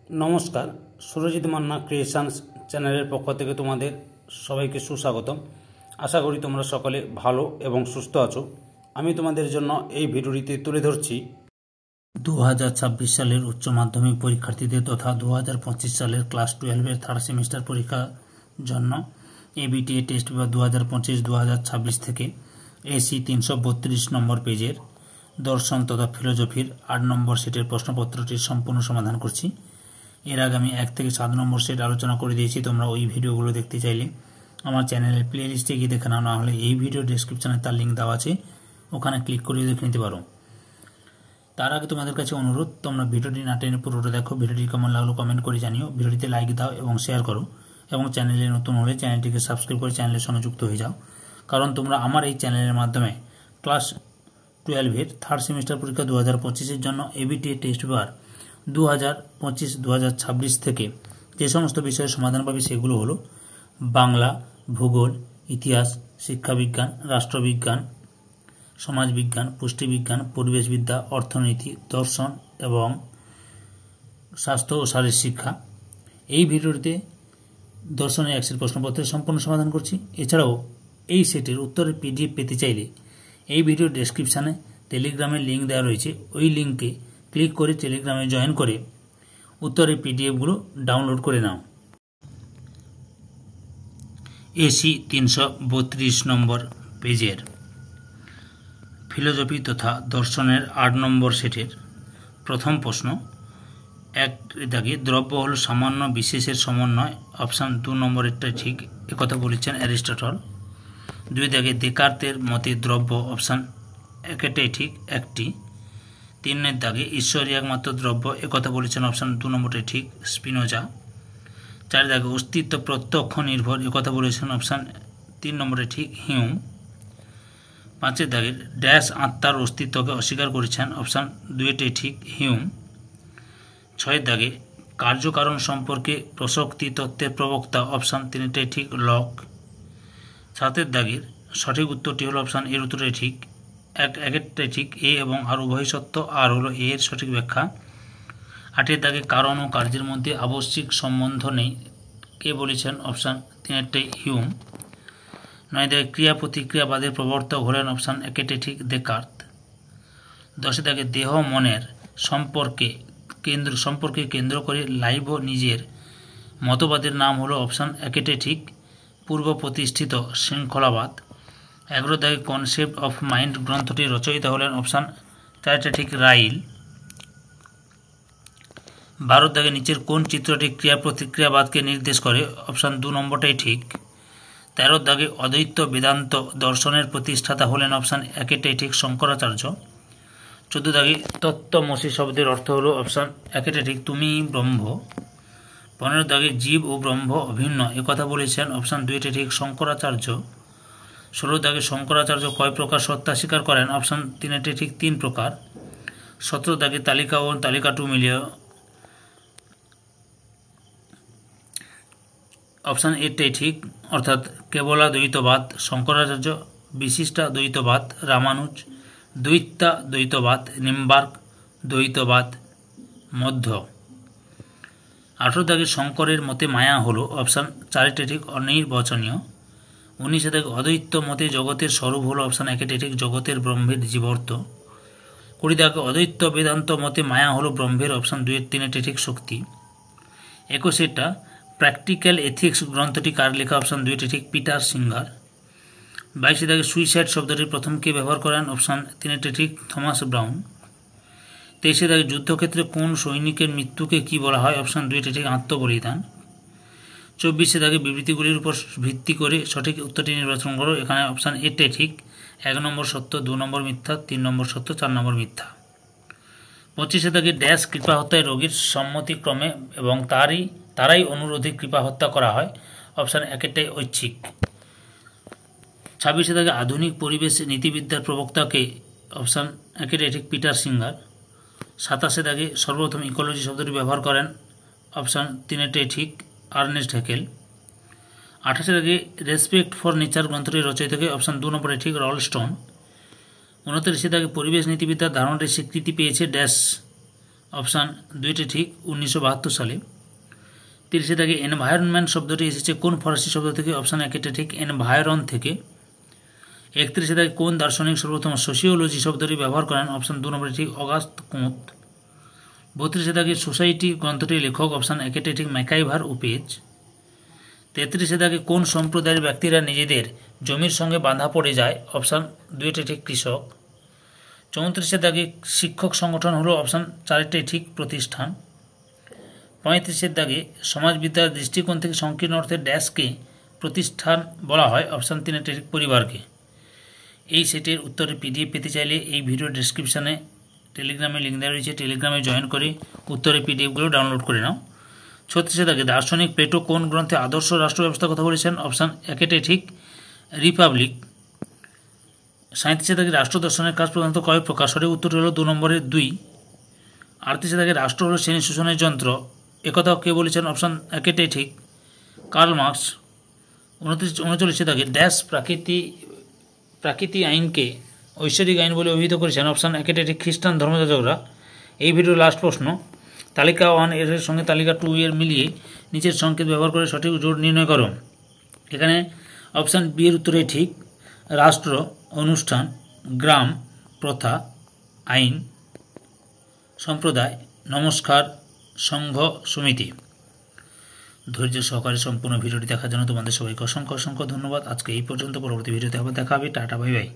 নমস্কার, সুরজিৎ মান্না ক্রিয়েশনস চ্যানেলের পক্ষ থেকে তোমাদের সবাইকে সুস্বাগতম। আশা করি তোমরা সকলে ভালো এবং সুস্থ আছো। আমি তোমাদের জন্য এই ভিডিওটিতে তুলে ধরছি 2026 সালের উচ্চ মাধ্যমিক পরীক্ষার্থীদের তথা 2025 সালের ক্লাস 12-এর থার্ড সেমিস্টার পরীক্ষার জন্য এবিটিএ টেস্ট পেপার 2025-2026 থেকে এসি 332 নম্বর পেজের দর্শন তথা ফিলোজফির 8 নম্বর সেটের প্রশ্নপত্রটির সম্পূর্ণ সমাধান করছি। এর আগে আমি 1 থেকে 7 নম্বর সেট আলোচনা করে দিয়েছি। তোমরা ওই ভিডিওগুলো দেখতে চাইলে আমার চ্যানেলের প্লে লিস্টে গিয়ে দেখে নাও, না হলে এই ভিডিও ডেসক্রিপশানে তার লিঙ্ক দেওয়া আছে, ওখানে ক্লিক করে দেখে নিতে পারো। তার আগে তোমাদের কাছে অনুরোধ, তোমরা ভিডিওটি না টেনে পুরোটা দেখো। ভিডিওটি কেমন লাগলো কমেন্ট করে জানিও, ভিডিওটিতে লাইক দাও এবং শেয়ার করো, এবং চ্যানেলে নতুন হলে চ্যানেলটিকে সাবস্ক্রাইব করে চ্যানেলের সঙ্গে যুক্ত হয়ে যাও। কারণ তোমরা আমার এই চ্যানেলের মাধ্যমে ক্লাস 12-এর থার্ড সেমিস্টার পরীক্ষা 2025-এর জন্য এবিটিএ টেস্ট পেপার 2025-2026 থেকে যে সমস্ত বিষয়ের সমাধান পাবে সেগুলো হলো বাংলা, ভূগোল, ইতিহাস, শিক্ষাবিজ্ঞান, রাষ্ট্রবিজ্ঞান, সমাজবিজ্ঞান, পুষ্টিবিজ্ঞান, পরিবেশবিদ্যা, অর্থনীতি, দর্শন এবং স্বাস্থ্য ও শারীরিক শিক্ষা। এই ভিডিওটিতে দর্শনের একশের প্রশ্নপত্রের সম্পূর্ণ সমাধান করছি। এছাড়াও এই সেটের উত্তরের পিডিএফ পেতে চাইলে এই ভিডিওর ডেসক্রিপশানে টেলিগ্রামের লিঙ্ক দেওয়া রয়েছে, ওই লিঙ্কে ক্লিক করে টেলিগ্রামে জয়েন করে উত্তরের পিডিএফগুলো ডাউনলোড করে নাও। এসি 332 নম্বর পেজের ফিলোজফি তথা দর্শনের 8 নম্বর সেটের প্রথম প্রশ্ন। 1 দাগে দ্রব্য হল সামান্য বিশেষের সমন্বয়, অপশান 2 নম্বরেরটা ঠিক, একথা বলেছেন অ্যারিস্টটল। 2 দাগে দেকার্তের মতে দ্রব্য, অপশান 1টাই ঠিক, 1টি। 3 দাগে ঈশ্বরই একমাত্র দ্রব্য, একথা বলেছেন অপশান 2 নম্বরটাই ঠিক, স্পিনোজা। 4 দাগে অস্তিত্ব প্রত্যক্ষ নির্ভর, একথা বলেছেন অপশান 3 নম্বরে ঠিক, হিউম। 5 দাগে ড্যাশ আত্মার অস্তিত্বকে অস্বীকার করেছেন, অপশান 2টাই ঠিক, হিউম। 6 দাগে কার্যকারণ সম্পর্কে প্রসক্তি তত্ত্বের প্রবক্তা, অপশান 3টাই ঠিক, লক। 7 দাগের সঠিক উত্তরটি হলো অপশান এর উত্তরটাই ঠিক, একটাই ঠিক, এ এবং আর উভয় সত্য, আর হলো এ এর সঠিক ব্যাখ্যা। 8 দাগে কারণ ও কার্যের মধ্যে আবশ্যিক সম্বন্ধ নেই, কে বলেছেন, অপশান 3টাই হিউম। 9 দাগে ক্রিয়া প্রতিক্রিয়াবাদের প্রবর্তক হলেন, অপশান 1টাই ঠিক, দেকার্ত। 10 দাগে দেহ মনের সম্পর্কে কেন্দ্র করে লাইব নিজের মতবাদের নাম হলো, অপশান 1টাই ঠিক, পূর্ব প্রতিষ্ঠিত শৃঙ্খলাবাদ। 11 দাগে কনসেপ্ট অফ মাইন্ড গ্রন্থটির রচয়িতা হলেন, অপশান 4টা ঠিক, রাইল। 12 দাগে নিচের কোন চিত্রটি ক্রিয়া প্রতিক্রিয়াবাদকে নির্দেশ করে, অপশান 2 নম্বরটাই ঠিক। 13 দাগে অদ্বৈত বেদান্ত দর্শনের প্রতিষ্ঠাতা হলেন, অপশান 1টাই ঠিক, শঙ্করাচার্য। 14 দাগে তত্ত্বমসি শব্দের অর্থ হলো, অপশান 1টাই ঠিক, তুমি ব্রহ্ম। 15 দাগে জীব ও ব্রহ্ম অভিন্ন, একথা বলেছেন অপশান 2টাই ঠিক, শঙ্করাচার্য। 16 দাগে শঙ্করাচার্য কয় প্রকার সত্তা স্বীকার করেন, অপশান 3টাই ঠিক, 3 প্রকার। 17 দাগে তালিকা ও তালিকাটু মিলিয়ে, অপশান 8টাই ঠিক, অর্থাৎ কেবলাদ্বৈতবাদ শঙ্করাচার্য, বিশিষ্টাদ্বৈতবাদ রামানুজ, দ্বৈতাদ্বৈতবাদ নিম্বার্ক, দ্বৈতবাদ মধ্য। 18 দাগে শঙ্করের মতে মায়া হলো, অপশান 4টাই ঠিক, অনির্বচনীয়। 19 দাগে অদ্বৈত মতে জগতের স্বরূপ হলো, অপশান 1টাই ঠিক, জগতের ব্রহ্মের জীবর্থ। 20 দাগে অদ্বৈত বেদান্ত মতে মায়া হলো ব্রহ্মের, অপশান 2-3টাই ঠিক, শক্তি। 21টা প্র্যাকটিক্যাল এথিক্স গ্রন্থটি কার লেখা, অপশান 2টাই ঠিক, পিটার সিঙ্গার। 22 দাগে সুইসাইড শব্দটি প্রথম কে ব্যবহার করেন, অপশান 3টাই ঠিক, থমাস ব্রাউন। 23 দাগে যুদ্ধক্ষেত্রে কোন সৈনিকের মৃত্যুকে কি বলা হয়, অপশান 2টাই ঠিক, আত্মবলিদান। 24 দাগে বিবৃতিগুলির উপর ভিত্তি করে সঠিক উত্তরটি নির্বাচন করো, এখানে অপশান 8টাই ঠিক, 1 নম্বর সত্য, 2 নম্বর মিথ্যা, 3 নম্বর সত্য, 4 নম্বর মিথ্যা। 25 দাগে ড্যাশ কৃপা হত্যায় রোগীর সম্মতিক্রমে এবং তারাই অনুরোধে কৃপা হত্যা করা হয়, অপশান 1টাই ঐচ্ছিক। 26 দাগে আধুনিক পরিবেশ নীতিবিদ্যার প্রবক্তাকে, অপশান 1টাই ঠিক, পিটার সিঙ্গার। 27 দাগে সর্বপ্রথম ইকোলজি শব্দটি ব্যবহার করেন, অপশান 3টাই ঠিক, আর্নেস্ট হেকেল। 28 দাগে রেসপেক্ট ফর নেচার গ্রন্থটির রচয়িতাকে, অপশান 2 নম্বরে ঠিক, রলস্টোন। 29 দাগে পরিবেশ নীতিবিদ্যার ধারণাটি স্বীকৃতি পেয়েছে ড্যাশ, অপশান দুইটি ঠিক, 1972 সালে। 30 দাগে এনভায়রনমেন্ট শব্দটি এসেছে কোন ফরাসি শব্দ থেকে? অপশান একেটা ঠিক, এনভায়রন থেকে। 31 দাগে কোন দার্শনিক সর্বপ্রথম সোশিওলজি শব্দটি ব্যবহার করেন? অপশান 2 নম্বরে ঠিক, অগাস্ত কোঁত। 32 দাগে সোসাইটি গ্রন্থটির লেখক? অপশান একেটা ঠিক, ম্যাকাইভার ও পেজ। 33 দাগে কোন সম্প্রদায়ের ব্যক্তিরা নিজেদের জমির সঙ্গে বাঁধা পড়ে যায়? অপশান দুইটি ঠিক, কৃষক। 34 দাগে শিক্ষক সংগঠন হলো? অপশান চারটাই ঠিক, প্রতিষ্ঠান। 35 দাগে সমাজবিদ্যার দৃষ্টিকোণ থেকে সংকীর্ণ অর্থে ড্যাশকে প্রতিষ্ঠান বলা হয়? অপশান 3টা ঠিক, পরিবারকে। এই সেটের উত্তরের পিডিএফ পেতে চাইলে এই ভিডিও ডেসক্রিপশানে টেলিগ্রামে লিঙ্ক দেওয়া রয়েছে, টেলিগ্রামে জয়েন করে উত্তরের পিডিএফগুলো ডাউনলোড করে নাও। 36 দাগে দার্শনিক প্লেটো কোন গ্রন্থে আদর্শ রাষ্ট্র ব্যবস্থার কথা বলেছেন? অপশান একেটাই ঠিক, রিপাবলিক। 37 দাগে রাষ্ট্র দর্শনের কাজ প্রধানত কয় প্রকার? সঠিক উত্তর হলো 2 নম্বরের 2। 38 দাগে রাষ্ট্র হলো শ্রেণী শোষণের যন্ত্র, একথাও কে বলেছেন? অপশান একেটাই ঠিক, কার্ল মার্কস। 39 দাগে ড্যাশ প্রাকৃতিক আইনকে ঐশ্বরিক আইন বলে অভিহিত করেছেন? অপশান একেটাই ঠিক, খ্রিস্টান ধর্মযাজকরা। এই ভিডিওর লাস্ট প্রশ্ন, তালিকা 1 এর সঙ্গে তালিকা 2 এর মিলিয়ে নিচের সংকেত ব্যবহার করে সঠিক জোড় নির্ণয় করো। এখানে অপশান বি এর উত্তরে ঠিক, রাষ্ট্র, অনুষ্ঠান, গ্রাম, প্রথা, আইন, সম্প্রদায়, নমস্কার, সংঘ, সমিতি। ধৈর্য সহকারে সম্পূর্ণ ভিডিওটি দেখার জন্য তোমাদের সবাইকে অসংখ্য অসংখ্য ধন্যবাদ। আজকে এই পর্যন্ত, পরবর্তী ভিডিওতে আবার দেখা হবে। Tata, bye bye.